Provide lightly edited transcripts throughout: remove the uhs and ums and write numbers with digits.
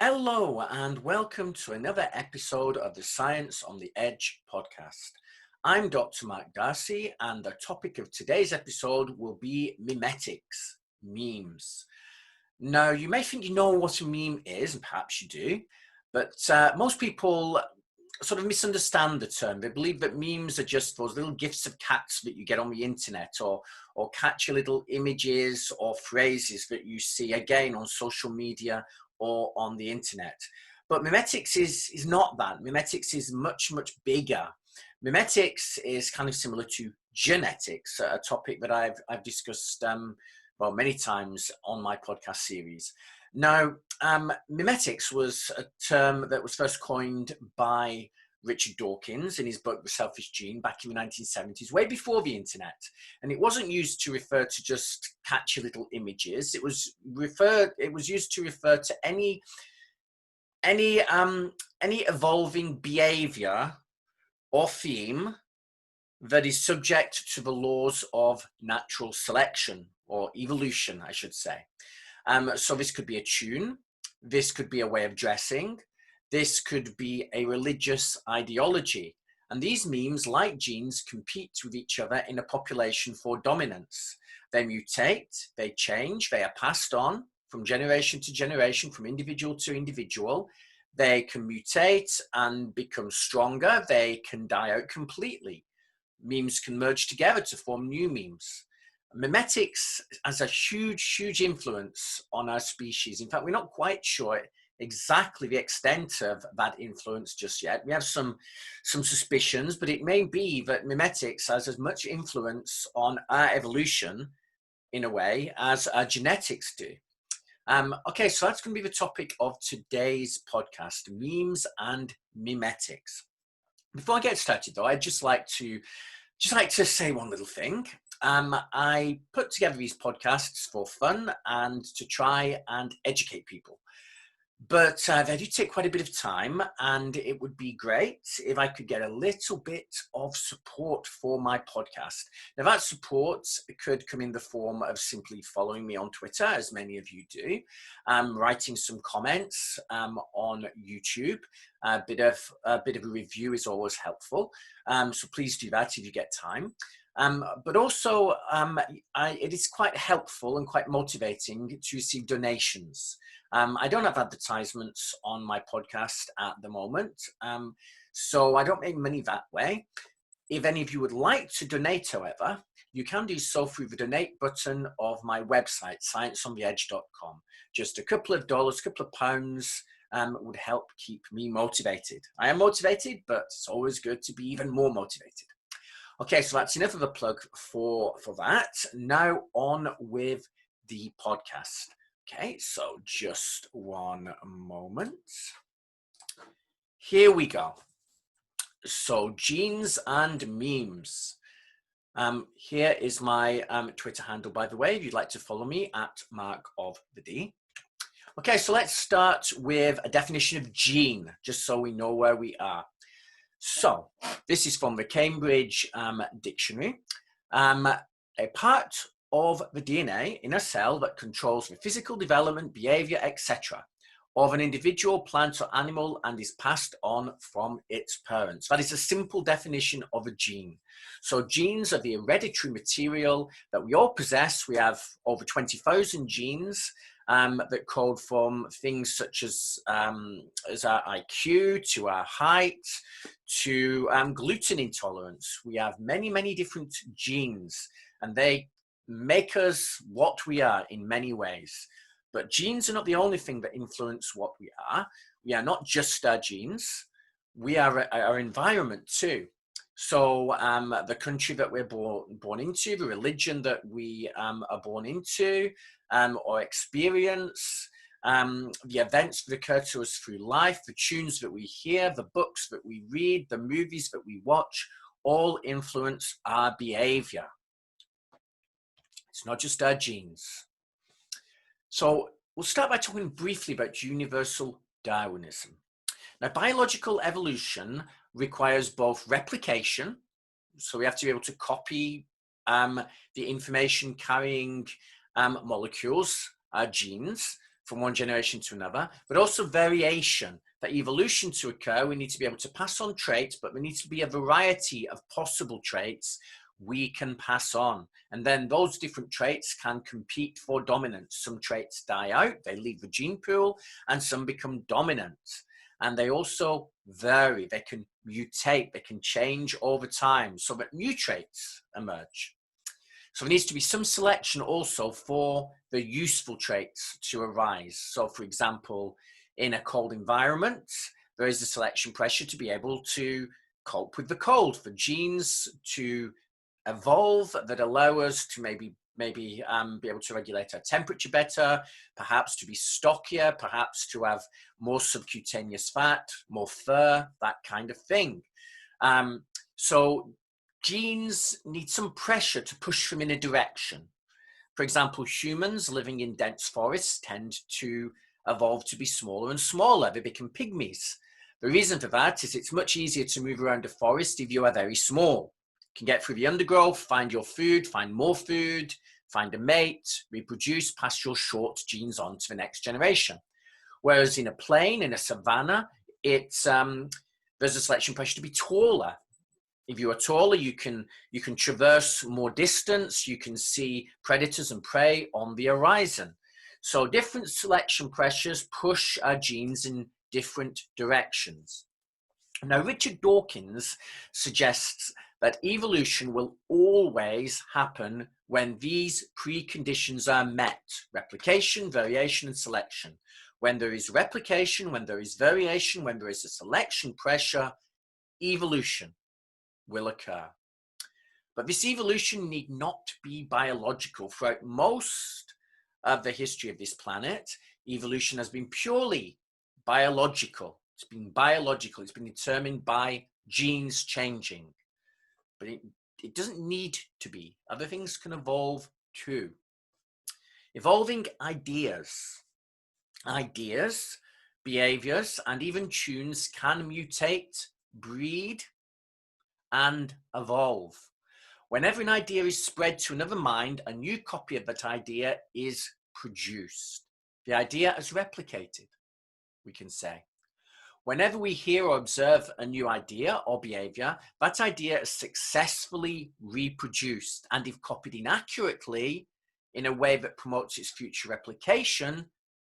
Hello, and welcome to another episode of the Science on the Edge podcast. I'm Dr. Mark Darcy, and the topic of today's episode will be mimetics, memes. Now, you may think you know what a meme is, and perhaps you do, but most people sort of misunderstand the term. They believe that memes are just those little gifs of cats that you get on the internet, or catchy little images or phrases that you see again on social media or on the internet. But mimetics is not that. Mimetics is much, much bigger. Mimetics is kind of similar to genetics, a topic that I've discussed many times on my podcast series. Now, mimetics was a term that was first coined by Richard Dawkins in his book The Selfish Gene back in the 1970s, way before the internet. And it wasn't used to refer to just catchy little images. It was used to refer to any evolving behavior or theme that is subject to the laws of natural selection or evolution, I should say. So this could be a tune, this could be a way of dressing, this could be a religious ideology. And these memes, like genes, compete with each other in a population for dominance. They mutate, they change, they are passed on from generation to generation, from individual to individual. They can mutate and become stronger. They can die out completely. Memes can merge together to form new memes. Mimetics has a huge, huge influence on our species. In fact, we're not quite sure exactly the extent of that influence just yet. We have some suspicions, but it may be that mimetics has as much influence on our evolution in a way as our genetics do. Okay, so that's going to be the topic of today's podcast, memes and mimetics. Before I get started, though, I'd just like to say one little thing. I put together these podcasts for fun and to try and educate people. But they do take quite a bit of time, and it would be great if I could get a little bit of support for my podcast. Now, that support could come in the form of simply following me on Twitter, as many of you do, writing some comments on YouTube. A bit of a review is always helpful, so please do that if you get time. But also, it is quite helpful and quite motivating to receive donations. I don't have advertisements on my podcast at the moment, so I don't make money that way. If any of you would like to donate, however, you can do so through the donate button of my website, scienceontheedge.com. Just a couple of dollars, a couple of pounds would help keep me motivated. I am motivated, but it's always good to be even more motivated. Okay, so that's enough of a plug for that. Now on with the podcast. Okay, so just one moment. Here we go. So genes and memes. Here is my Twitter handle, by the way, if you'd like to follow me at Mark of the D. Okay, so let's start with a definition of gene, just so we know where we are. So this is from the Cambridge Dictionary. A part of the DNA in a cell that controls the physical development, behavior, etc. of an individual, plant or animal and is passed on from its parents. That is a simple definition of a gene. So genes are the hereditary material that we all possess. We have over 20,000 genes that code from things such as our IQ, to our height, to gluten intolerance. We have many, many different genes, and they make us what we are in many ways. But genes are not the only thing that influence what we are. We are not just our genes. We are our environment too. So the country that we're born into, the religion that we are born into or experience, the events that occur to us through life, the tunes that we hear, the books that we read, the movies that we watch, all influence our behavior. It's not just our genes. So we'll start by talking briefly about universal Darwinism. Now, biological evolution requires both replication, so we have to be able to copy the information carrying molecules, genes, from one generation to another, but also variation. For evolution to occur, we need to be able to pass on traits, but there needs to be a variety of possible traits we can pass on. And then those different traits can compete for dominance. Some traits die out, they leave the gene pool, and some become dominant. And they also vary, they can mutate, they can change over time so that new traits emerge. So there needs to be some selection also for the useful traits to arise. So for example, in a cold environment, there is a selection pressure to be able to cope with the cold, for genes to evolve that allow us to maybe be able to regulate our temperature better, perhaps to be stockier, perhaps to have more subcutaneous fat, more fur, that kind of thing. So genes need some pressure to push them in a direction. For example, humans living in dense forests tend to evolve to be smaller and smaller. They become pygmies. The reason for that is it's much easier to move around a forest if you are very small. You can get through the undergrowth, find your food, find more food, find a mate, reproduce, pass your short genes on to the next generation. Whereas in a plain, in a savanna, there's a selection pressure to be taller. If you are taller, you can traverse more distance, you can see predators and prey on the horizon. So different selection pressures push our genes in different directions. Now, Richard Dawkins suggests that evolution will always happen when these preconditions are met: replication, variation, and selection. When there is replication, when there is variation, when there is a selection pressure, evolution will occur. But this evolution need not be biological. Throughout most of the history of this planet, evolution has been purely biological. It's been biological. It's been determined by genes changing. But it doesn't need to be. Other things can evolve too. Evolving ideas, behaviors, and even tunes can mutate, breed, and evolve. Whenever an idea is spread to another mind, a new copy of that idea is produced. The idea is replicated, we can say. Whenever we hear or observe a new idea or behavior, that idea is successfully reproduced, and if copied inaccurately in a way that promotes its future replication,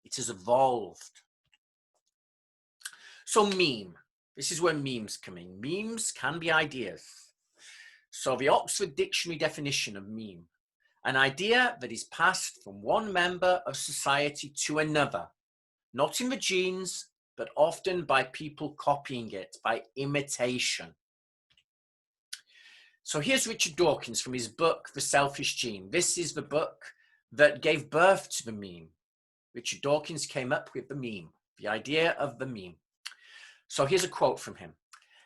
it has evolved. So meme. This is where memes come in. Memes can be ideas. So the Oxford Dictionary definition of meme: an idea that is passed from one member of society to another, not in the genes, but often by people copying it, by imitation. So here's Richard Dawkins from his book, The Selfish Gene. This is the book that gave birth to the meme. Richard Dawkins came up with the meme, the idea of the meme. So here's a quote from him.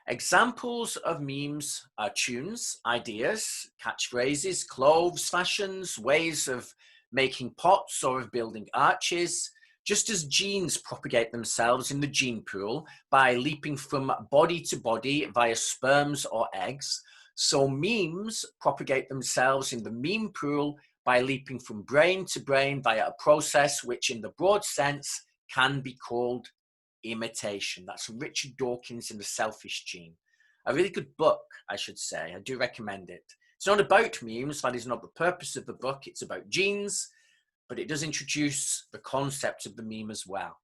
Examples of memes are tunes, ideas, catchphrases, clothes, fashions, ways of making pots or of building arches. Just as genes propagate themselves in the gene pool by leaping from body to body via sperms or eggs, so memes propagate themselves in the meme pool by leaping from brain to brain via a process which in the broad sense can be called imitation. That's from Richard Dawkins in The Selfish Gene. A really good book, I should say. I do recommend it. It's not about memes. That is not the purpose of the book. It's about genes, but it does introduce the concept of the meme as well.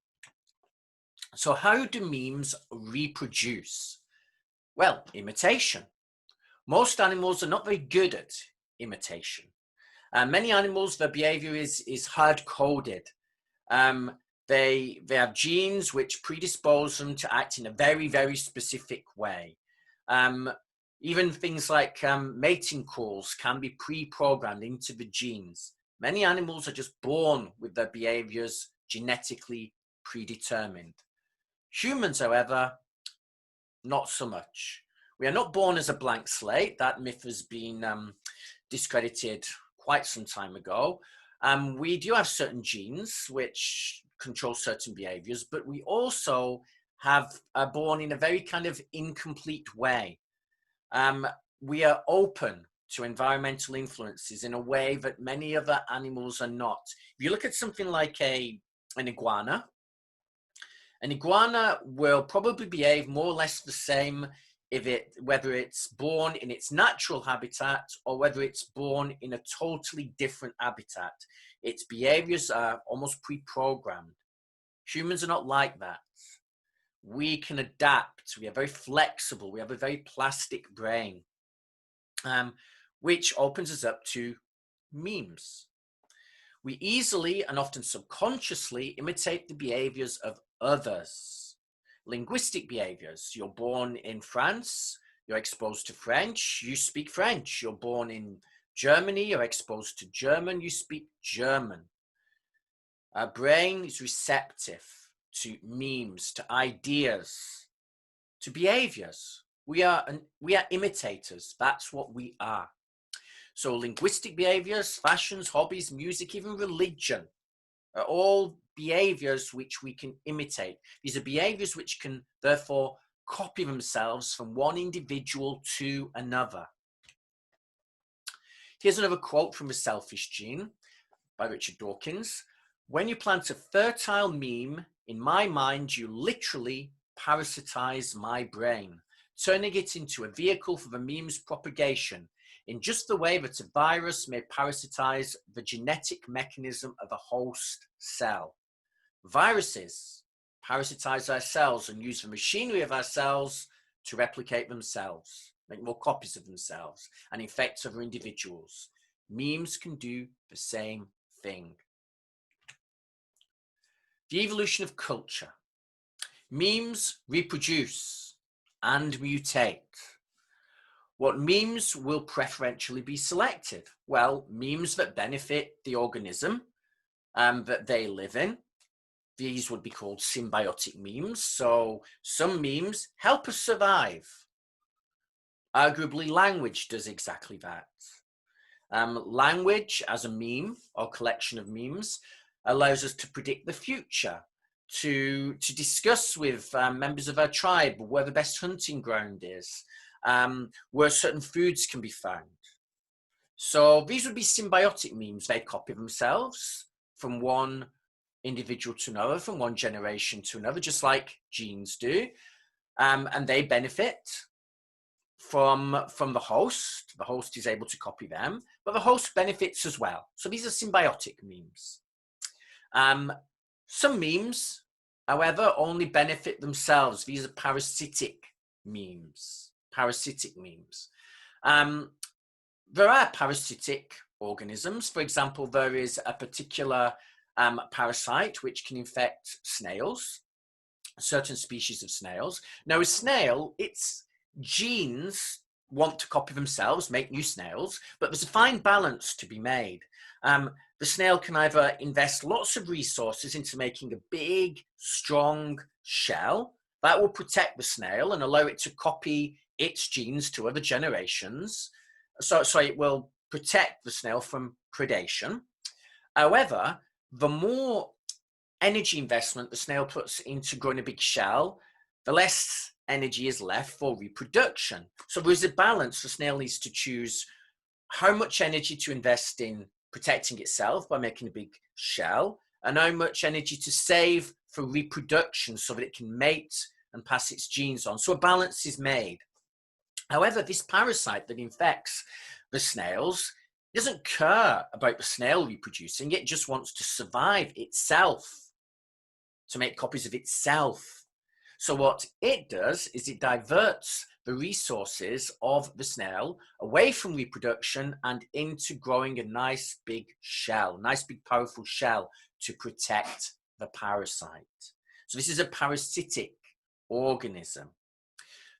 So how do memes reproduce? Well, imitation. Most animals are not very good at imitation. Many animals, their behavior is hard-coded. They have genes which predispose them to act in a very, very specific way. Even things like mating calls can be pre-programmed into the genes. Many animals are just born with their behaviors genetically predetermined. Humans, however, not so much. We are not born as a blank slate. That myth has been discredited quite some time ago. We do have certain genes which control certain behaviors, but we also are born in a very kind of incomplete way. We are open to environmental influences in a way that many other animals are not. If you look at something like a an iguana. An iguana will probably behave more or less the same whether it's born in its natural habitat or whether it's born in a totally different habitat. Its behaviors are almost pre-programmed. Humans are not like that. We can adapt. We are very flexible. We have a very plastic brain, which opens us up to memes. We easily and often subconsciously imitate the behaviors of others. Linguistic behaviors. You're born in France, you're exposed to French, you speak French. You're born in Germany, you're exposed to German, you speak German. Our brain is receptive to memes, to ideas, to behaviors. We are imitators. That's what we are. So linguistic behaviors, fashions, hobbies, music, even religion are all behaviors which we can imitate. These are behaviors which can therefore copy themselves from one individual to another. Here's another quote from The Selfish Gene by Richard Dawkins. When you plant a fertile meme in my mind, you literally parasitize my brain, turning it into a vehicle for the meme's propagation, in just the way that a virus may parasitize the genetic mechanism of a host cell. Viruses parasitize our cells and use the machinery of our cells to replicate themselves, make more copies of themselves, and infect other individuals. Memes can do the same thing. The evolution of culture. Memes reproduce and mutate. What memes will preferentially be selected? Well, memes that benefit the organism that they live in. These would be called symbiotic memes. So some memes help us survive. Arguably, language does exactly that. Language as a meme or collection of memes allows us to predict the future, to discuss with members of our tribe where the best hunting ground is, where certain foods can be found. So these would be symbiotic memes. They copy themselves from one individual to another, from one generation to another, just like genes do. And they benefit from the host. The host is able to copy them, but the host benefits as well. So these are symbiotic memes. Some memes, however, only benefit themselves. These are parasitic memes. There are parasitic organisms. For example, there is a particular parasite which can infect snails, certain species of snails. Now, a snail, its genes want to copy themselves, make new snails, but there's a fine balance to be made. The snail can either invest lots of resources into making a big, strong shell that will protect the snail and allow it to copy its genes to other generations. So it will protect the snail from predation. However, the more energy investment the snail puts into growing a big shell, the less energy is left for reproduction. So there is a balance. The snail needs to choose how much energy to invest in protecting itself by making a big shell, and how much energy to save for reproduction so that it can mate and pass its genes on. So a balance is made. However, this parasite that infects the snails doesn't care about the snail reproducing. It just wants to survive itself, to make copies of itself. So what it does is it diverts the resources of the snail away from reproduction and into growing a nice big shell, nice big powerful shell to protect the parasite. So this is a parasitic organism.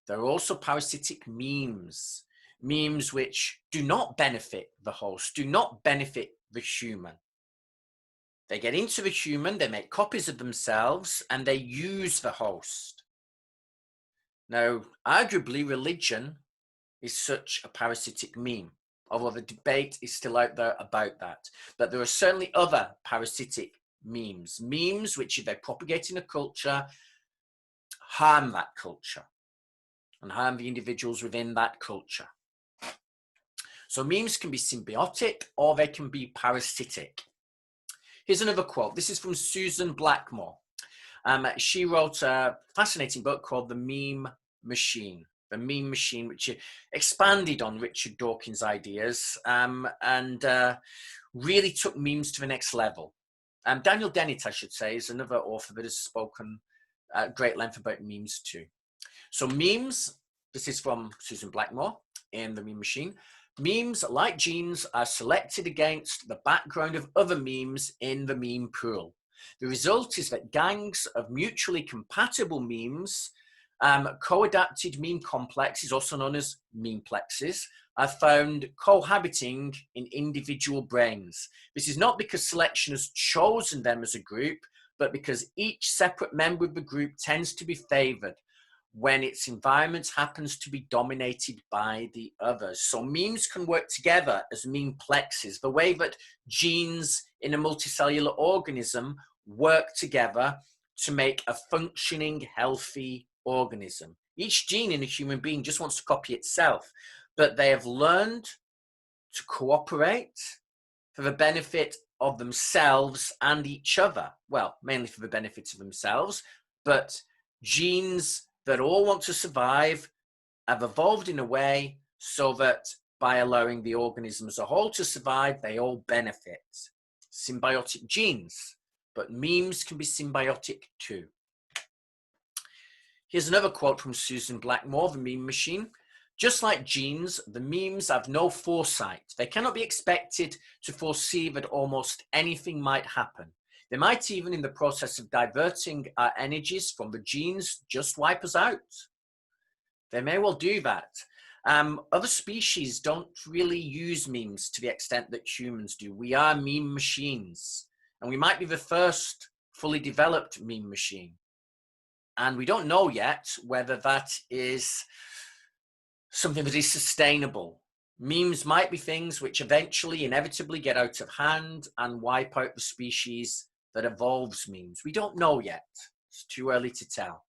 There are also parasitic memes, memes which do not benefit the host, do not benefit the human. They get into the human, they make copies of themselves, and they use the host. Now, arguably, religion is such a parasitic meme, although the debate is still out there about that. But there are certainly other parasitic memes, memes which, if they propagate in a culture, harm that culture and harm the individuals within that culture. So memes can be symbiotic or they can be parasitic. Here's another quote. This is from Susan Blackmore. She wrote a fascinating book called The Meme Machine. The Meme Machine, which expanded on Richard Dawkins' ideas and really took memes to the next level. Daniel Dennett, I should say, is another author that has spoken at great length about memes too. So memes, this is from Susan Blackmore in The Meme Machine. Memes, like genes, are selected against the background of other memes in the meme pool. The result is that gangs of mutually compatible memes, co-adapted meme complexes, also known as memeplexes, are found cohabiting in individual brains. This is not because selection has chosen them as a group, but because each separate member of the group tends to be favored when its environment happens to be dominated by the others. So memes can work together as memeplexes, the way that genes in a multicellular organism work together to make a functioning, healthy organism. Each gene in a human being just wants to copy itself, but they have learned to cooperate for the benefit of themselves and each other. Well, mainly for the benefit of themselves, but genes that all want to survive have evolved in a way so that by allowing the organism as a whole to survive, they all benefit. Symbiotic genes, but memes can be symbiotic too. Here's another quote from Susan Blackmore, The Meme Machine. Just like genes, the memes have no foresight. They cannot be expected to foresee that almost anything might happen. They might even, in the process of diverting our energies from the genes, just wipe us out. They may well do that. Other species don't really use memes to the extent that humans do. We are meme machines, and we might be the first fully developed meme machine. And we don't know yet whether that is something that is sustainable. Memes might be things which eventually, inevitably get out of hand and wipe out the species that evolves memes. We don't know yet. It's too early to tell.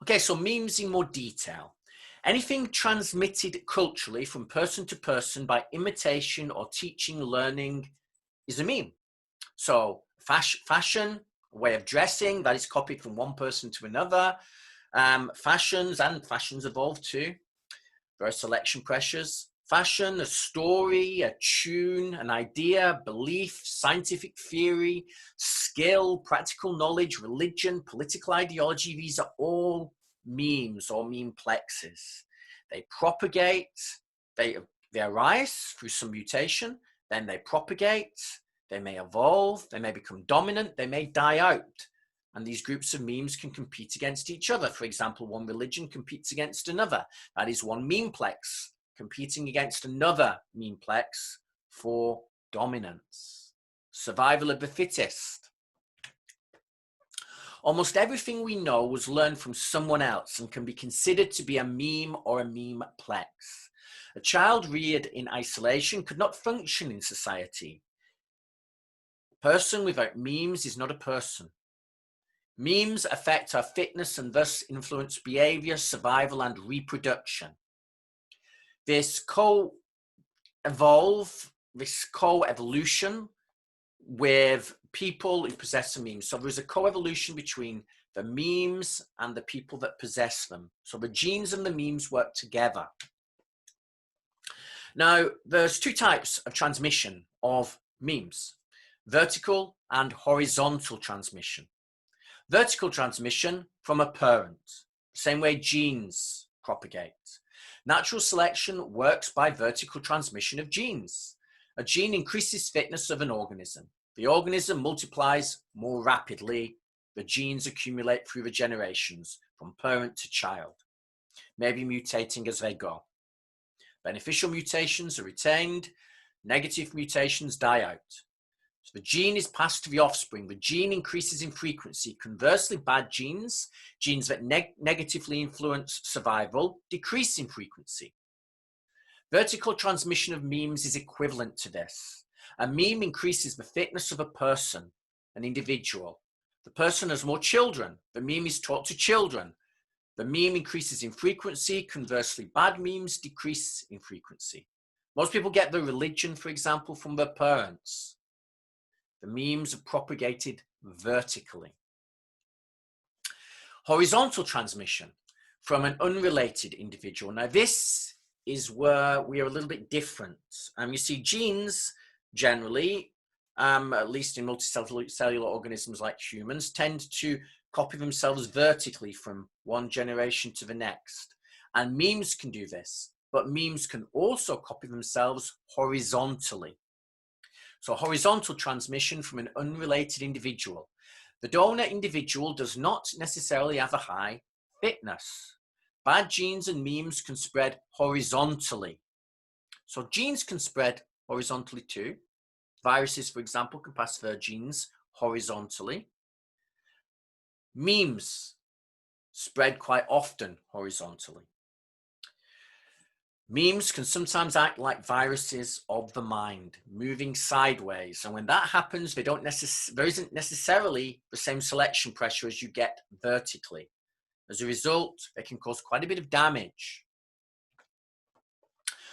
Okay, so memes in more detail. Anything transmitted culturally from person to person by imitation or teaching, learning is a meme. So fashion, a way of dressing that is copied from one person to another. Fashions evolve too. There are selection pressures. Fashion, a story, a tune, an idea, belief, scientific theory, skill, practical knowledge, religion, political ideology. These are all memes or memeplexes. They propagate, they arise through some mutation, then they propagate, they may evolve, they may become dominant, they may die out. And these groups of memes can compete against each other. For example, one religion competes against another. That is one memeplex competing against another memeplex for dominance. Survival of the fittest. Almost everything we know was learned from someone else and can be considered to be a meme or a memeplex. A child reared in isolation could not function in society. A person without memes is not a person. Memes affect our fitness and thus influence behavior, survival, and reproduction. This co-evolution with people who possess a meme. So there's a co-evolution between the memes and the people that possess them. So the genes and the memes work together. Now, there's two types of transmission of memes: vertical and horizontal transmission. Vertical transmission from a parent, same way genes propagate. Natural selection works by vertical transmission of genes. A gene increases fitness of an organism. The organism multiplies more rapidly. The genes accumulate through the generations from parent to child, maybe mutating as they go. Beneficial mutations are retained. Negative mutations die out. So the gene is passed to the offspring. The gene increases in frequency. Conversely, bad genes, genes that negatively influence survival, decrease in frequency. Vertical transmission of memes is equivalent to this. A meme increases the fitness of a person, an individual. The person has more children. The meme is taught to children. The meme increases in frequency. Conversely, bad memes decrease in frequency. Most people get their religion, for example, from their parents. The memes are propagated vertically. Horizontal transmission from an unrelated individual. Now, this is where we are a little bit different. You see, genes generally, at least in multicellular organisms like humans, tend to copy themselves vertically from one generation to the next. And memes can do this, but memes can also copy themselves horizontally. So horizontal transmission from an unrelated individual. The donor individual does not necessarily have a high fitness. Bad genes and memes can spread horizontally. So genes can spread horizontally too. Viruses, for example, can pass their genes horizontally. Memes spread quite often horizontally. Memes can sometimes act like viruses of the mind, moving sideways. And when that happens, there isn't necessarily the same selection pressure as you get vertically. As a result, they can cause quite a bit of damage.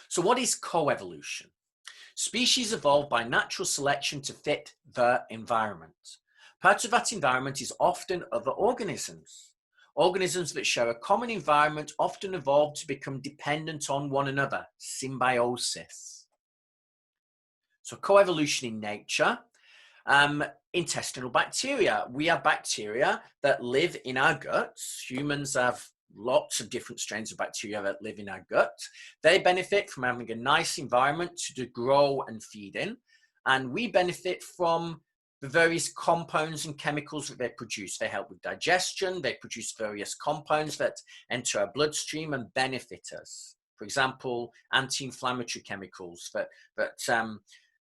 So what is coevolution? Species evolve by natural selection to fit their environment. Part of that environment is often other organisms. Organisms that share a common environment often evolve to become dependent on one another, symbiosis. So coevolution in nature, intestinal bacteria. We have bacteria that live in our guts. Humans have lots of different strains of bacteria that live in our gut. They benefit from having a nice environment to grow and feed in. And we benefit from the various compounds and chemicals that they produce. They help with digestion. They produce various compounds that enter our bloodstream and benefit us. For example, anti-inflammatory chemicals that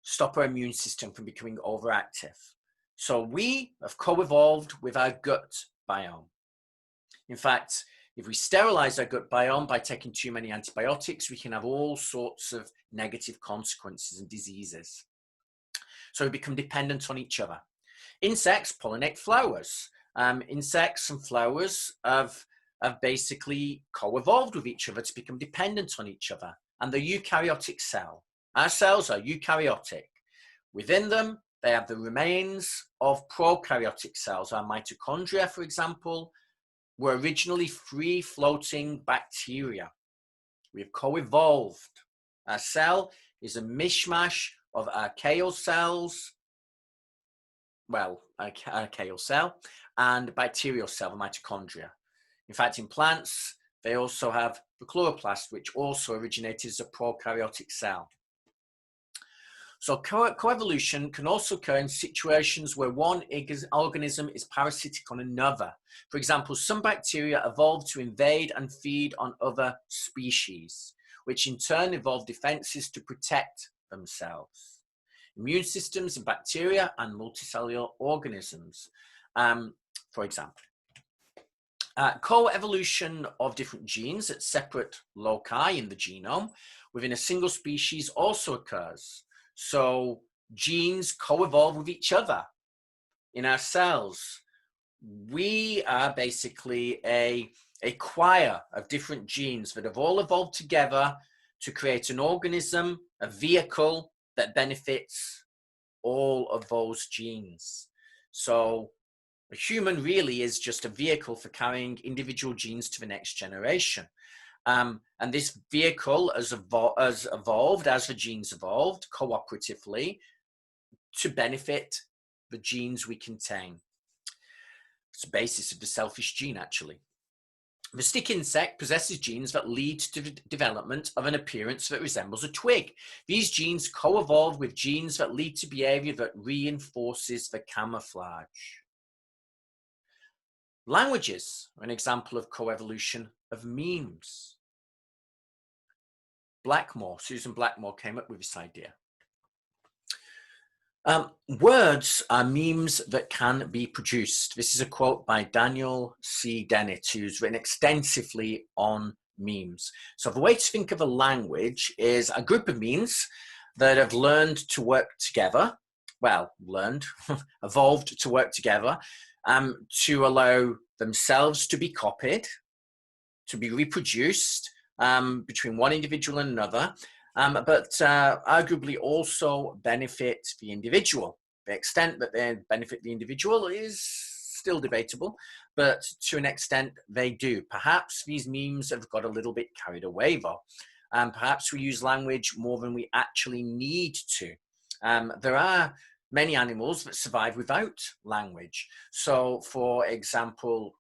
stop our immune system from becoming overactive. So we have co-evolved with our gut biome. In fact, if we sterilize our gut biome by taking too many antibiotics, we can have all sorts of negative consequences and diseases. So we become dependent on each other. Insects pollinate flowers. Insects and flowers have basically co-evolved with each other to become dependent on each other. And the eukaryotic cell. Our cells are eukaryotic. Within them, they have the remains of prokaryotic cells. Our mitochondria, for example, were originally free-floating bacteria. We have co-evolved. Our cell is a mishmash of archaeal cells, archaeal cell, and bacterial cell, the mitochondria. In fact, in plants, they also have the chloroplast, which also originated as a prokaryotic cell. So coevolution can also occur in situations where one organism is parasitic on another. For example, some bacteria evolved to invade and feed on other species, which in turn evolved defenses to protect themselves. Immune systems in bacteria and multicellular organisms, for example. Co-evolution of different genes at separate loci in the genome within a single species also occurs. So genes co-evolve with each other in our cells. We are basically a choir of different genes that have all evolved together to create an organism, a vehicle that benefits all of those genes. So a human really is just a vehicle for carrying individual genes to the next generation. And this vehicle has evolved as the genes evolved cooperatively to benefit the genes we contain. It's the basis of the selfish gene, actually. The stick insect possesses genes that lead to the development of an appearance that resembles a twig. These genes co-evolve with genes that lead to behavior that reinforces the camouflage. Languages are an example of co-evolution of memes. Susan Blackmore came up with this idea. Words are memes that can be produced. This is a quote by Daniel C. Dennett, who's written extensively on memes. So the way to think of a language is a group of memes that have learned to work together, evolved to work together, to allow themselves to be copied, to be reproduced between one individual and another, but arguably also benefit the individual. The extent that they benefit the individual is still debatable, but to an extent they do. Perhaps these memes have got a little bit carried away though. Perhaps we use language more than we actually need to. There are many animals that survive without language. So, for example,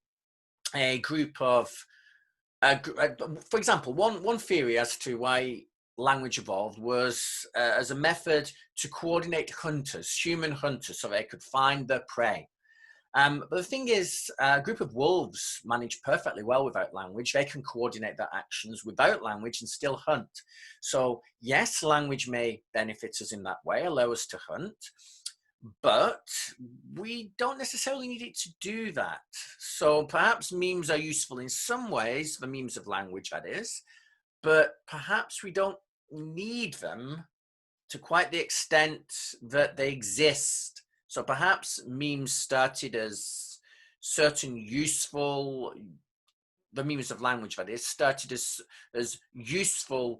a group of, for example, one theory as to why language evolved was as a method to coordinate hunters, human hunters, so they could find their prey. But the thing is, a group of wolves manage perfectly well without language. They can coordinate their actions without language and still hunt. So yes, language may benefit us in that way, allow us to hunt, but we don't necessarily need it to do that. So perhaps memes are useful in some ways, the memes of language that is, but perhaps we don't need them to quite the extent that they exist. So perhaps memes started as certain useful, the memes of language that is, started as useful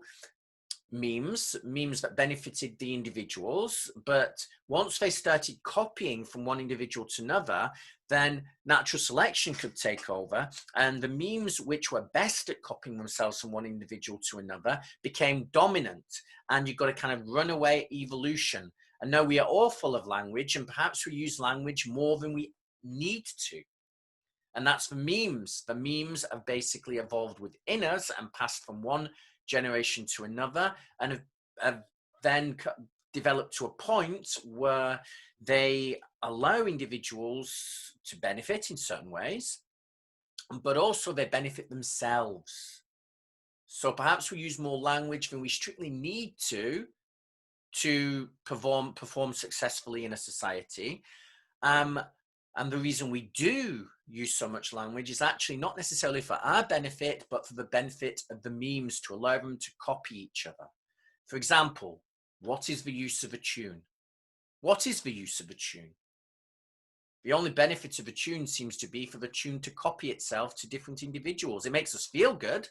memes that benefited the individuals, but once they started copying from one individual to another, then natural selection could take over, and the memes which were best at copying themselves from one individual to another became dominant, and you've got a kind of runaway evolution. And now we are all full of language, and perhaps we use language more than we need to. And that's the memes. The memes have basically evolved within us and passed from one generation to another, and have then developed to a point where they allow individuals to benefit in certain ways, but also they benefit themselves. So perhaps we use more language than we strictly need to perform successfully in a society. And the reason we do use so much language is actually not necessarily for our benefit, but for the benefit of the memes, to allow them to copy each other. For example, what is the use of a tune? What is the use of a tune? The only benefit of a tune seems to be for the tune to copy itself to different individuals. It makes us feel good.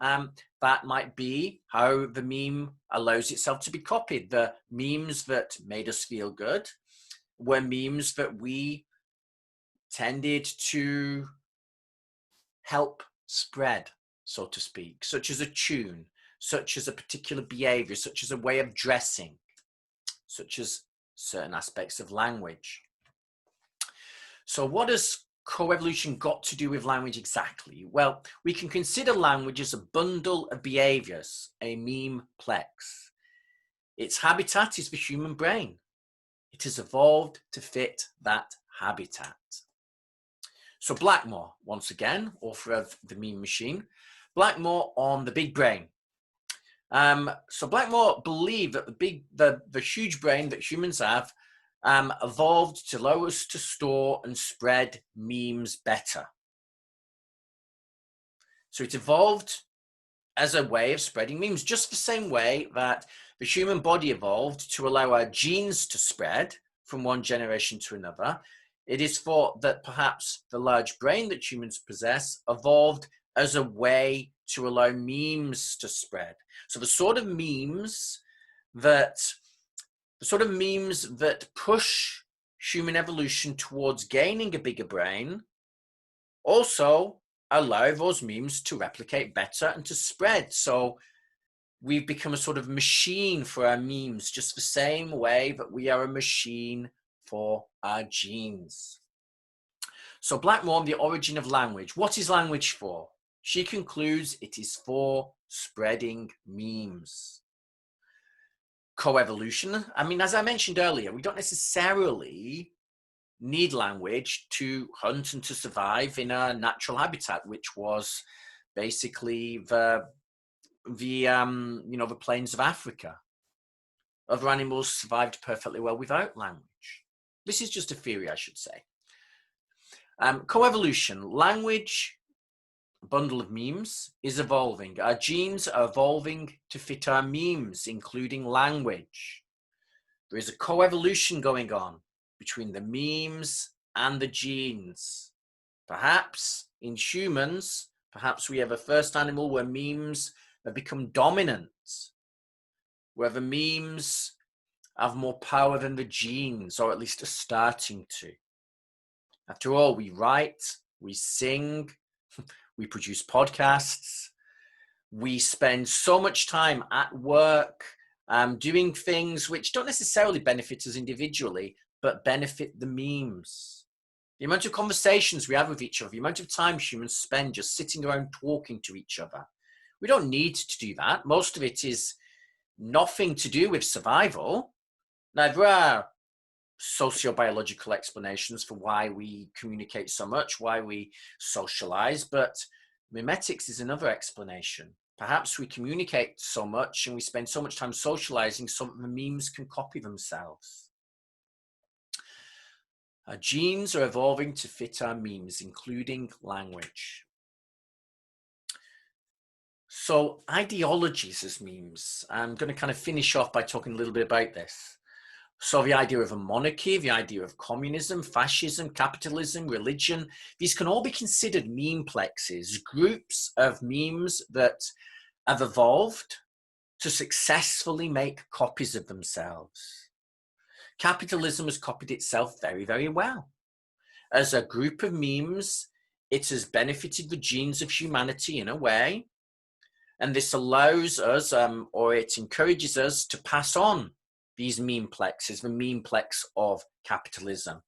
That might be how the meme allows itself to be copied. The memes that made us feel good were memes that we tended to help spread, so to speak, such as a tune, such as a particular behavior, such as a way of dressing, such as certain aspects of language. So what has coevolution got to do with language exactly? Well, we can consider language as a bundle of behaviors, a memeplex. Its habitat is the human brain. It has evolved to fit that habitat. So Blackmore, once again, author of The Meme Machine, Blackmore on the big brain. So Blackmore believed that the huge brain that humans have evolved to allow us to store and spread memes better. So it evolved as a way of spreading memes, just the same way that the human body evolved to allow our genes to spread from one generation to another. It is thought that perhaps the large brain that humans possess evolved as a way to allow memes to spread. So the sort of memes that push human evolution towards gaining a bigger brain also allow those memes to replicate better and to spread. So we've become a sort of machine for our memes, just the same way that we are a machine for our genes. So Blackmore on the origin of language. What is language for? She concludes it is for spreading memes. Coevolution. I mean, as I mentioned earlier, we don't necessarily need language to hunt and to survive in a natural habitat, which was basically the plains of Africa. Other animals survived perfectly well without language. This is just a theory, I should say. Coevolution. Language, a bundle of memes, is evolving. Our genes are evolving to fit our memes, including language. There is a coevolution going on between the memes and the genes. Perhaps in humans, perhaps we have a first animal where memes have become dominant. where the memes have more power than the genes, or at least are starting to. After all, we write, we sing, we produce podcasts, we spend so much time at work doing things which don't necessarily benefit us individually, but benefit the memes. The amount of conversations we have with each other, the amount of time humans spend just sitting around talking to each other. We don't need to do that. Most of it is nothing to do with survival. Now, there are sociobiological explanations for why we communicate so much, why we socialize, but mimetics is another explanation. Perhaps we communicate so much and we spend so much time socializing so that the memes can copy themselves. Our genes are evolving to fit our memes, including language. So ideologies as memes. I'm going to kind of finish off by talking a little bit about this. So the idea of a monarchy, the idea of communism, fascism, capitalism, religion, these can all be considered memeplexes, groups of memes that have evolved to successfully make copies of themselves. Capitalism has copied itself very, very well. As a group of memes, it has benefited the genes of humanity in a way, and this allows us, or it encourages us to pass on these memeplexes, the memeplex of capitalism.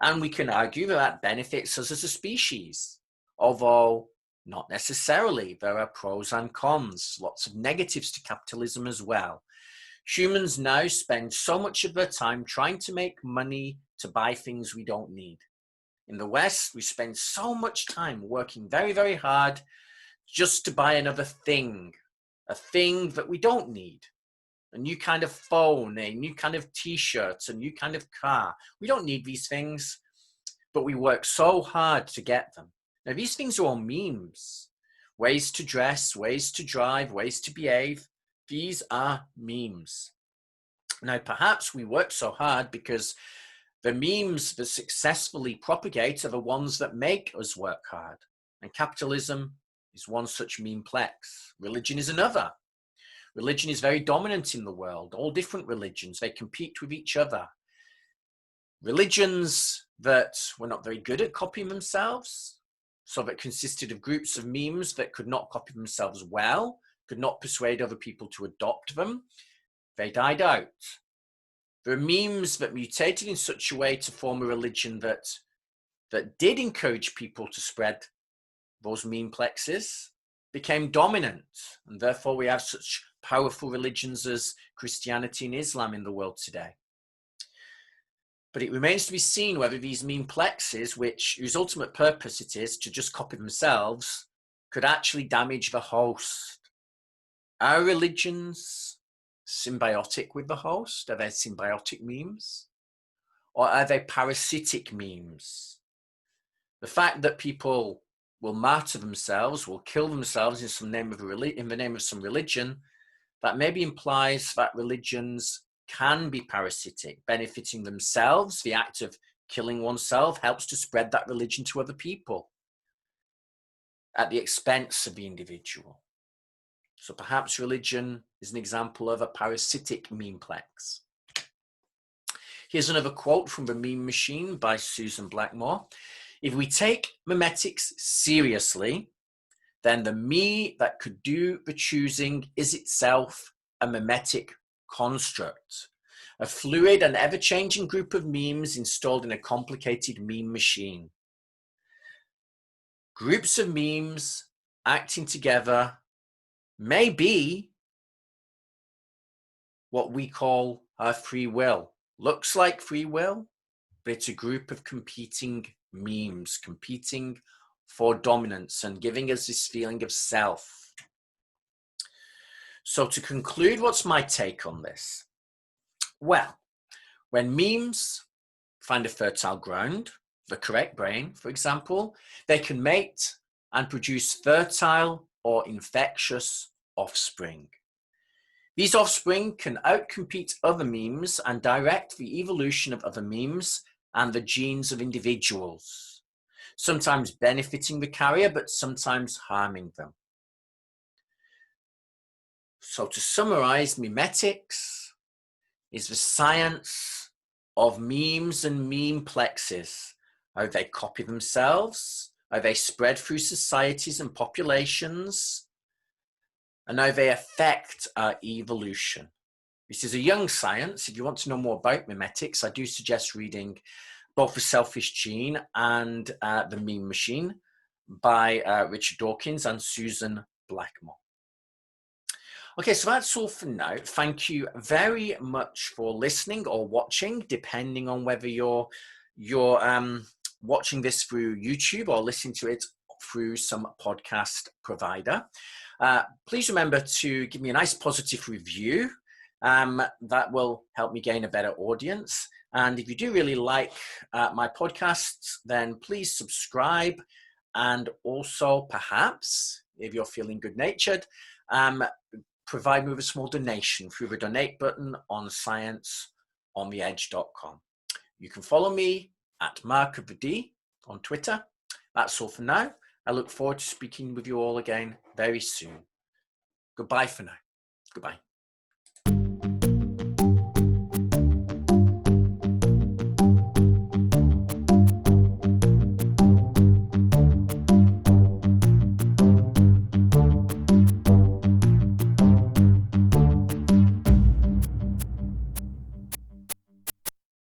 And we can argue that that benefits us as a species, although not necessarily. There are pros and cons, lots of negatives to capitalism as well. Humans now spend so much of their time trying to make money to buy things we don't need. In the West, we spend so much time working very, very hard just to buy another thing, a thing that we don't need. A new kind of phone, a new kind of t-shirt, a new kind of car. We don't need these things, but we work so hard to get them. Now, these things are all memes. Ways to dress, ways to drive, ways to behave. These are memes. Now, perhaps we work so hard because the memes that successfully propagate are the ones that make us work hard. And capitalism is one such memeplex. Religion is another. Religion is very dominant in the world. All different religions, they compete with each other. Religions that were not very good at copying themselves, so that consisted of groups of memes that could not copy themselves well, could not persuade other people to adopt them, they died out. There are memes that mutated in such a way to form a religion that did encourage people to spread those memeplexes, became dominant, and therefore we have such powerful religions as Christianity and Islam in the world today. But it remains to be seen whether these memeplexes, whose ultimate purpose it is to just copy themselves, could actually damage the host. Are religions symbiotic with the host? Are they symbiotic memes? Or are they parasitic memes? The fact that people will martyr themselves, will kill themselves in the name of some religion, that maybe implies that religions can be parasitic, benefiting themselves. The act of killing oneself helps to spread that religion to other people at the expense of the individual. So perhaps religion is an example of a parasitic memeplex. Here's another quote from The Meme Machine by Susan Blackmore. If we take mimetics seriously, then the me that could do the choosing is itself a mimetic construct, a fluid and ever-changing group of memes installed in a complicated meme machine. Groups of memes acting together may be what we call our free will. Looks like free will, but it's a group of competing memes, competing for dominance and giving us this feeling of self. So to conclude, what's my take on this? Well, when memes find a fertile ground, the correct brain, for example, they can mate and produce fertile or infectious offspring. These offspring can outcompete other memes and direct the evolution of other memes and the genes of individuals, sometimes benefiting the carrier, but sometimes harming them. So to summarize, mimetics is the science of memes and memeplexes, how they copy themselves, how they spread through societies and populations, and how they affect our evolution. This is a young science. If you want to know more about mimetics, I do suggest reading both The Selfish Gene and The Meme Machine by Richard Dawkins and Susan Blackmore. Okay, so that's all for now. Thank you very much for listening or watching, depending on whether you're watching this through YouTube or listening to it through some podcast provider. Please remember to give me a nice positive review. That will help me gain a better audience. And if you do really like my podcasts, then please subscribe. And also, perhaps, if you're feeling good-natured, provide me with a small donation through the donate button on scienceontheedge.com. You can follow me at Mark of the D on Twitter. That's all for now. I look forward to speaking with you all again very soon. Goodbye for now. Goodbye.